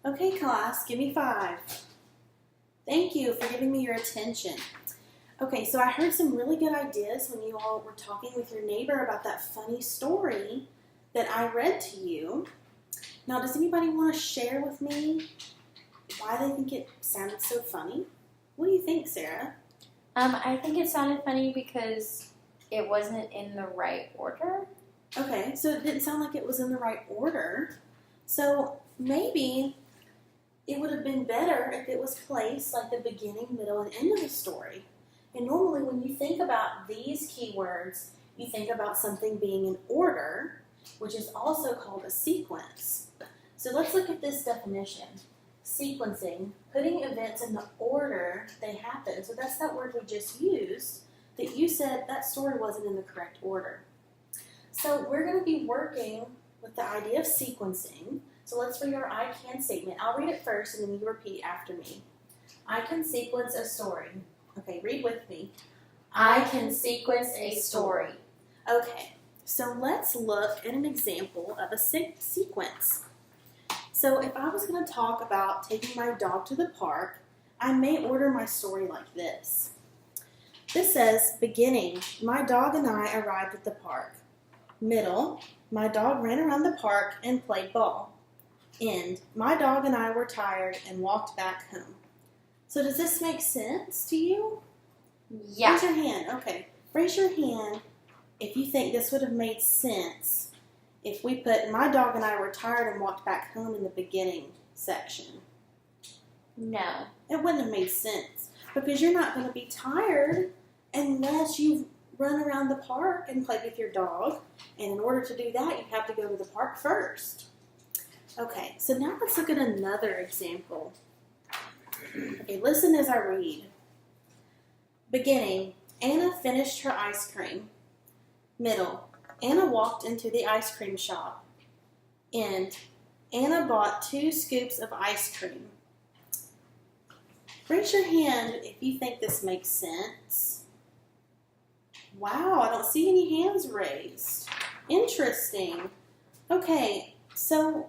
Okay, class, give me 5. Thank you for giving me your attention. Okay, so I heard some really good ideas when you all were talking with your neighbor about that funny story that I read to you. Now, does anybody want to share with me why they think it sounded so funny? What do you think, Sarah? I think it sounded funny because it wasn't in the right order. Okay, so it didn't sound like it was in the right order. So maybe it would have been better if it was placed like the beginning, middle, and end of the story. And normally when you think about these keywords, you think about something being in order, which is also called a sequence. So let's look at this definition. Sequencing, putting events in the order they happen. So that's that word we just used that you said that story wasn't in the correct order. So we're going to be working with the idea of sequencing. So let's read our I can statement. I'll read it first and then you repeat after me. I can sequence a story. Okay, read with me. I can sequence a story. Okay, so let's look at an example of a sequence. So if I was going to talk about taking my dog to the park, I may order my story like this. This says, beginning, my dog and I arrived at the park. Middle, my dog ran around the park and played ball. End, my dog and I were tired and walked back home. So does this make sense to you? Yeah. Raise your hand. Okay. Raise your hand if you think this would have made sense if we put my dog and I were tired and walked back home in the beginning section. No. It wouldn't have made sense because you're not going to be tired unless you run around the park and play with your dog. And in order to do that, you have to go to the park first. Okay, so now let's look at another example. Okay, listen as I read. Beginning, Anna finished her ice cream. Middle, Anna walked into the ice cream shop. End, Anna bought 2 scoops of ice cream. Raise your hand if you think this makes sense. Wow, I don't see any hands raised. Interesting. Okay, so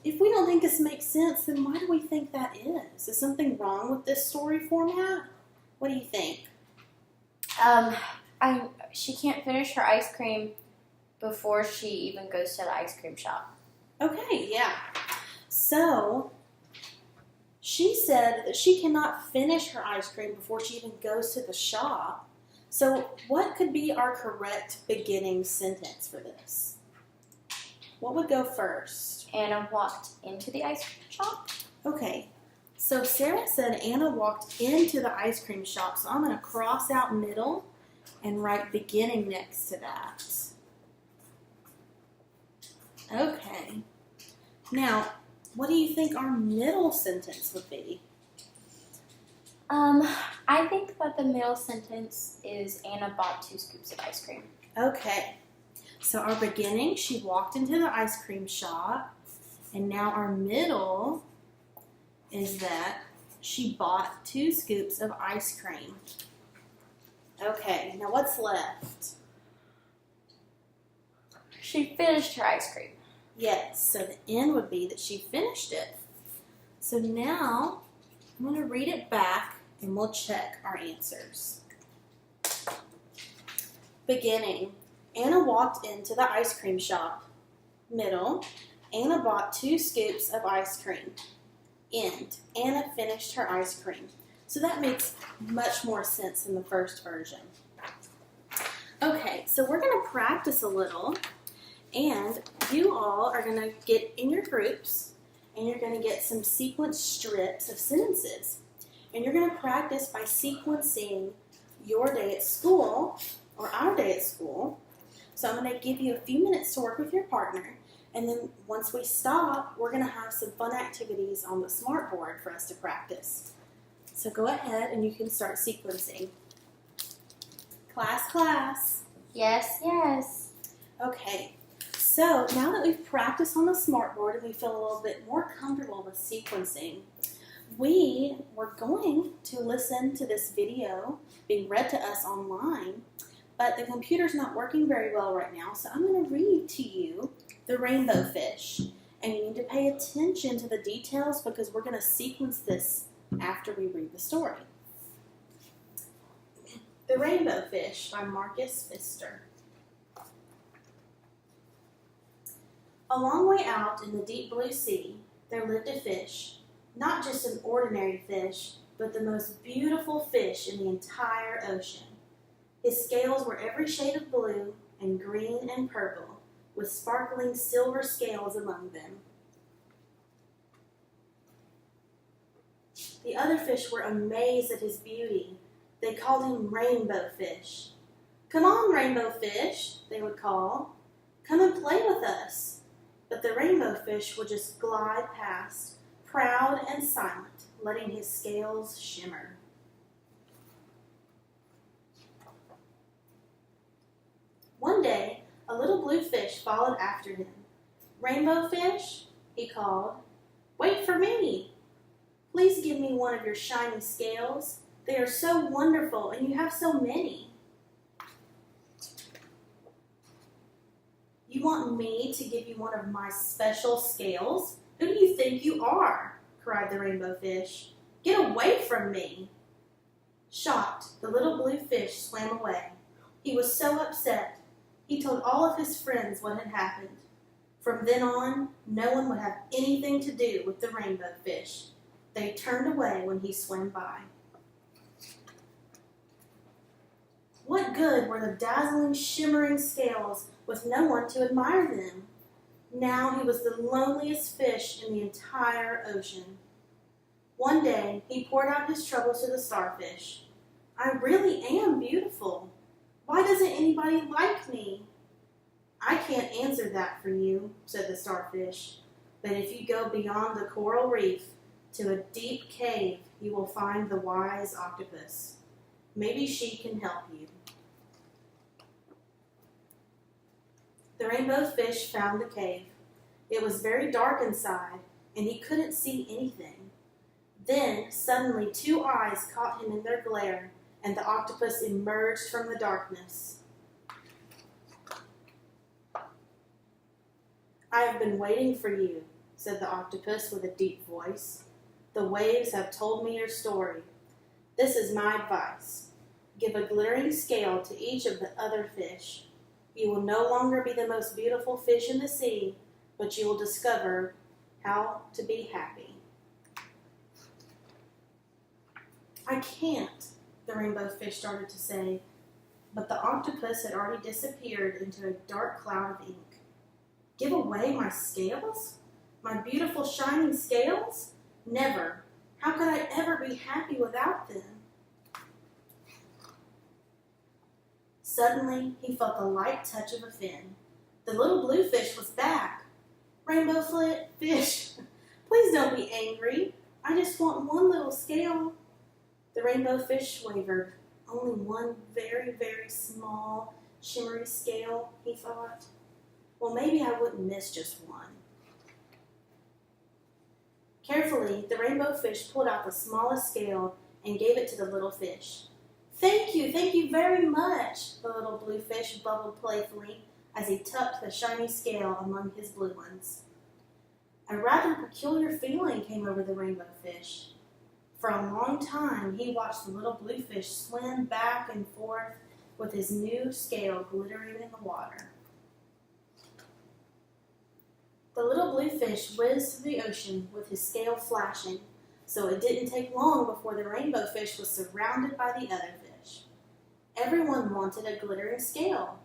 if we don't think this makes sense, then why do we think that is? Is something wrong with this story format? What do you think? She can't finish her ice cream before she even goes to the ice cream shop. Okay, yeah. So, she said that she cannot finish her ice cream before she even goes to the shop. So, what could be our correct beginning sentence for this? What would go first? Anna walked into the ice cream shop. Okay, so Sarah said Anna walked into the ice cream shop, so I'm going to cross out middle and write beginning next to that. Okay, now what do you think our middle sentence would be? I think that the middle sentence is Anna bought 2 scoops of ice cream. Okay, so our beginning, she walked into the ice cream shop, and now our middle is that she bought 2 scoops of ice cream. Okay, now what's left? She finished her ice cream. Yes, so the end would be that she finished it. So now I'm going to read it back and we'll check our answers. Beginning, Anna walked into the ice cream shop. Middle, Anna bought 2 scoops of ice cream. End, Anna finished her ice cream. So that makes much more sense than the first version. Okay, so we're going to practice a little, and you all are going to get in your groups, and you're going to get some sequence strips of sentences. And you're going to practice by sequencing your day at school, or our day at school. So I'm going to give you a few minutes to work with your partner, and then once we stop, we're going to have some fun activities on the smartboard for us to practice. So go ahead and you can start sequencing. Class. Yes, yes. Okay, so now that we've practiced on the smartboard and we feel a little bit more comfortable with sequencing, we were going to listen to this video being read to us online, but the computer's not working very well right now, so I'm going to read to you The Rainbow Fish. And you need to pay attention to the details because we're going to sequence this after we read the story. The Rainbow Fish by Marcus Pfister. A long way out in the deep blue sea, there lived a fish, not just an ordinary fish, but the most beautiful fish in the entire ocean. His scales were every shade of blue and green and purple, with sparkling silver scales among them. The other fish were amazed at his beauty. They called him Rainbow Fish. "Come on, Rainbow Fish," they would call. "Come and play with us." But the Rainbow Fish would just glide past, proud and silent, letting his scales shimmer. One day, a little blue fish followed after him. "Rainbow Fish," he called, "wait for me. Please give me one of your shiny scales. They are so wonderful, and you have so many." "You want me to give you one of my special scales? Who do you think you are?" cried the Rainbow Fish. "Get away from me." Shocked, the little blue fish swam away. He was so upset. He told all of his friends what had happened. From then on, no one would have anything to do with the Rainbow Fish. They turned away when he swam by. What good were the dazzling, shimmering scales with no one to admire them? Now he was the loneliest fish in the entire ocean. One day, he poured out his troubles to the starfish. "I really am beautiful. Why doesn't anybody like me?" "I can't answer that for you," said the starfish. "But if you go beyond the coral reef to a deep cave, you will find the wise octopus. Maybe she can help you." The Rainbow Fish found the cave. It was very dark inside, and he couldn't see anything. Then, suddenly, two eyes caught him in their glare, and the octopus emerged from the darkness. "I have been waiting for you," said the octopus with a deep voice. "The waves have told me your story. This is my advice. Give a glittering scale to each of the other fish. You will no longer be the most beautiful fish in the sea, but you will discover how to be happy." "I can't," the Rainbow Fish started to say, but the octopus had already disappeared into a dark cloud of ink. "Give away my scales? My beautiful shining scales? Never. How could I ever be happy without them?" Suddenly, he felt the light touch of a fin. The little blue fish was back. "Rainbow Fish, please don't be angry. I just want one little scale." The Rainbow Fish wavered. "Only one very, very small, shimmery scale," he thought. "Well, maybe I wouldn't miss just one." Carefully, the Rainbow Fish pulled out the smallest scale and gave it to the little fish. Thank you very much," the little blue fish bubbled playfully as he tucked the shiny scale among his blue ones. A rather peculiar feeling came over the Rainbow Fish. For a long time, he watched the little blue fish swim back and forth with his new scale glittering in the water. The little blue fish whizzed through the ocean with his scale flashing, so it didn't take long before the Rainbow Fish was surrounded by the other fish. Everyone wanted a glittering scale.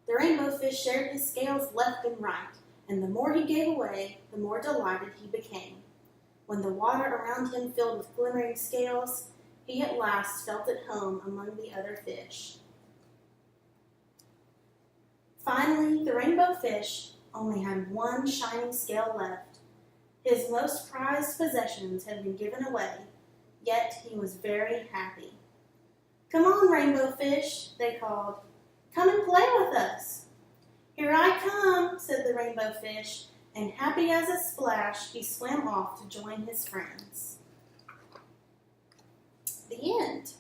The Rainbow Fish shared his scales left and right, and the more he gave away, the more delighted he became. When the water around him filled with glimmering scales, he at last felt at home among the other fish. Finally, the Rainbow Fish only had one shining scale left. His most prized possessions had been given away, yet he was very happy. "Come on, Rainbow Fish," they called. "Come and play with us." "Here I come," said the Rainbow Fish, and happy as a splash, he swam off to join his friends. The end.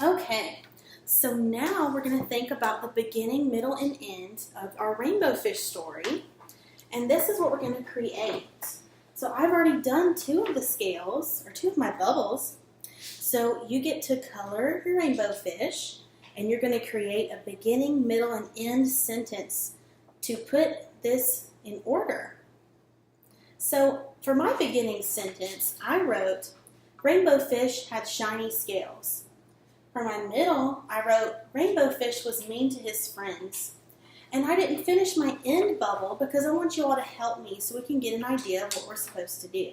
Okay, so now we're going to think about the beginning, middle, and end of our Rainbow Fish story. And this is what we're going to create. So I've already done 2 of the scales, or 2 of my bubbles. So you get to color your rainbow fish, and you're going to create a beginning, middle, and end sentence to put this in order. So for my beginning sentence, I wrote, rainbow fish had shiny scales. For my middle, I wrote, rainbow fish was mean to his friends. And I didn't finish my end bubble because I want you all to help me so we can get an idea of what we're supposed to do.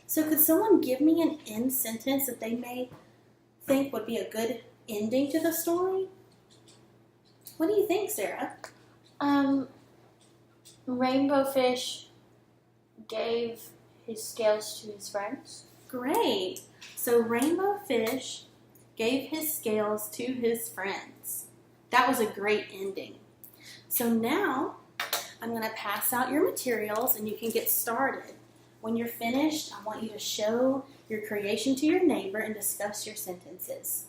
So could someone give me an end sentence that they may think would be a good ending to the story? What do you think, Sarah? Rainbow fish gave his scales to his friends. Great. So rainbow fish gave his scales to his friends. That was a great ending. So now I'm going to pass out your materials and you can get started. When you're finished, I want you to show your creation to your neighbor and discuss your sentences.